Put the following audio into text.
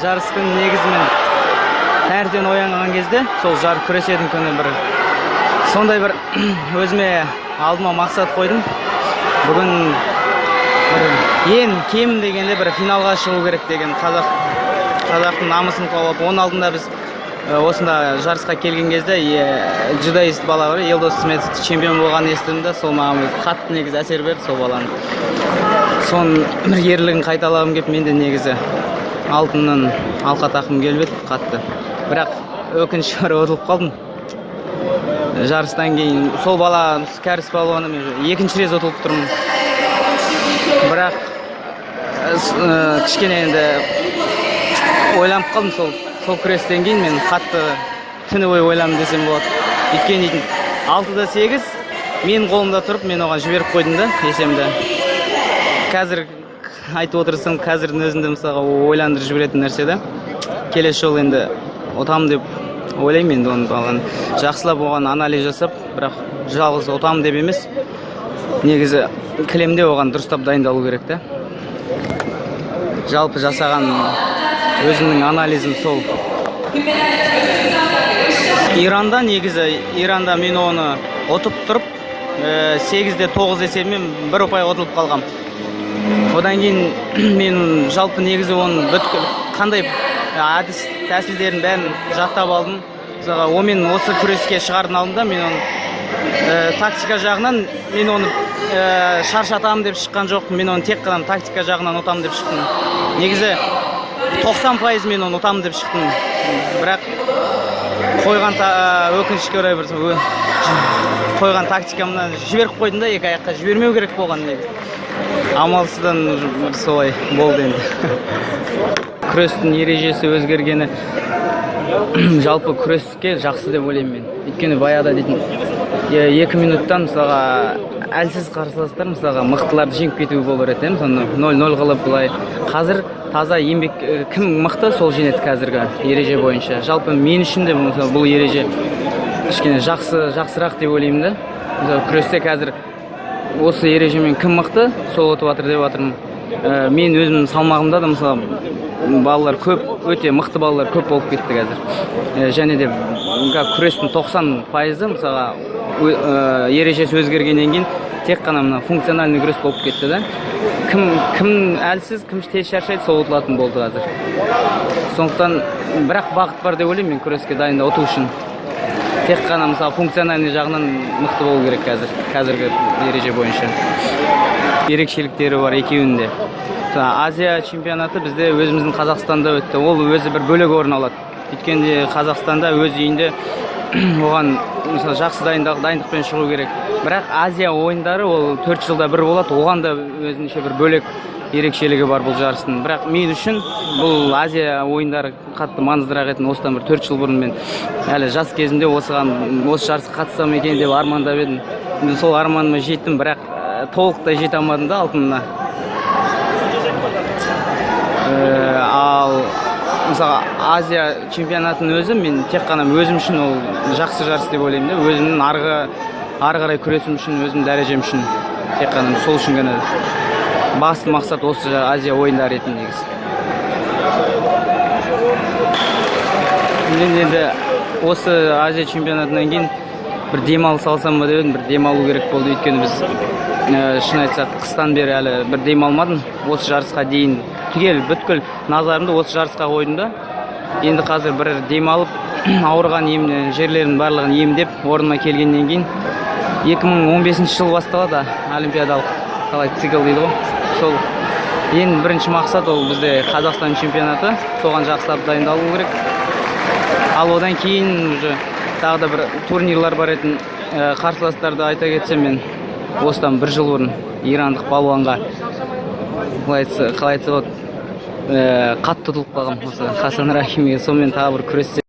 жарыс күні негізі мен таңертең оянған кезде сол жарыс күресетін күні бір сондай бір өзіме алдыма мақсат қойдым. Бүгін ең кем дегенде бір финалға шығу керек деген қазақтың намысын қорғап, оның алдында біз осында жарысқа келген кезде джудаист бала бар, Елдос Сметов чемпион болған естідім да, сол маған қатты негізі әсер берді сол баланың. Соның бір ерлігін қайталағым келіп, мен де негізі алтыннан алқа тақым келіп еді қатты. Бірақ өкінішке орай ұтылып қалдым. Жарыстан кейін сол бала кәріс балуаны мен екінші рет ұтылып тұрмын. Бірақ кішкене енді ойланып қалдым сол күрестен кейін мен қатты түні бойы ойландым десем болады. Өйткені 6-да 8 мен қолымда тұрып, мен оған жіберіп қойдым да есемді. Қазір айтып отырсам, қазірдің өзінде мысалға ойландырып жіберетін нәрсе да. Келесі жолы енді ұтамын деп ойлаймын енді оны баланы. Жақсылап оған анализ жасап, бірақ жалғыз ұтамын деп емес. Негізі кілемде оған дұрыстап дайындалу керек та. Жалпы жасаған өзімнің анализім сол. Иранда мен оны ұтып тұрып, 8-де 9 есебімен бір ұпай ұтылып қалғам. Одан кейін мен жалпы негізі оның қандай әдіс тәсілдерін бәрін жаттап алдым. Омен осы күреске шығардың алдында мен оны тактика жағынан мен оны шаршатамын деп шыққан жоқ. Мен оны тек қана тактика жағынан ұтамын деп шықтым. Негізі 90% мен оны ұтамын деп шықтым. Бірақ қойған өкінішке орай бір қойған тактикамнан жіберіп қойдым да, екі аяққа жібермеу керек болған негізі. Амалсыздан солай болды енді. Күрестің ережесі өзгергені жалпы күреске жақсы деп ойлаймын мен. Өйткені баяғыда дейтін 2 минуттан мысалға әлсіз қарсыластар мысалға мықтыларды жеңіп кетуі болар еді, мысалы 0-0 қылып былай. Қазір таза еңбек кім мықты, сол жеңеді қазіргі ереже бойынша. Жалпы мен үшін де бұл ереже кішкене жақсырақ деп ойлаймын да. Мысалы күресте қазір осы ережемен кім мықты, сол ұтып жатыр деп жатырмын. Мен өзімнің салмағымда да мысалы балалар көп, өте мықты балалар көп болып кетті қазір. Және де күрестің 90% мысалға ережесі өзгергеннен кейін тек қана функциональный күрес болып кетті да. Кім әлсіз, кім тез шаршайды, сол ұтылатын болды қазір. Сондықтан бірақ бағыт бар деп ойлаймын мен күреске дайында ұту үшін. Тек қана мысалы функциональный жағынан мықты болу керек қазіргі ереже бойынша. Ерекшеліктері бар екеуінде. Азия чемпионаты бізде өзіміздің Қазақстанда өтті. Ол өзі бір бөлек орын алады. Өйткені Қазақстанда өз үйінде оған мысалы жақсы дайындықпен шығу керек. Бірақ Азия ойындары ол 4 жылда бір болады. Оған да өзінше бір бөлек ерекшелігі бар бұл жарыстың. Бірақ мен үшін бұл Азия ойындары қатты маңыздырақ етін. Осыдан бір 4 жыл бұрын мен әлі жас кезімде осы жарысқа қатыссам екен деп армандап едім. Мен сол арманыма жеттім, бірақ толықтай жете алмадым да алтынына. Ал мысалы Азия чемпионатының өзі мен тек қана өзім үшін ол жақсы жарыс деп ойлаймын да. Өзімнің ары қарай күресім үшін, өзімнің дәрежем үшін тек қана сол үшін ғана басты мақсат осы Азия ойындары етін негізі. Мен енді осы Азия чемпионатынан кейін бір демалыс алсам ба деп едім, бір демалу керек болды. Өйткені біз шын айтсақ қыстан бері әлі бір демалмадым. Осы жарысқа дейін бүткіл назарымды осы жарысқа қойдым да. Енді қазір бір демалып, ауырған жерлерін барлығын емдеп, орнына келгеннен кейін 2015 жыл басталады олимпиадалық цикл дейді ғой. Сол ең бірінші мақсат ол бізде Қазақстан чемпионаты, соған жақсылап дайындалу керек. Ал одан кейін тағы да бір турнирлар бар етін. Қарсыластарды айта кетсем, мен осыдан 1 жыл бұрын ирандық балуанға қалай айтса қатты ұтылып қалғам осы Хасан Рахимге. Сонымен тағы бір күресте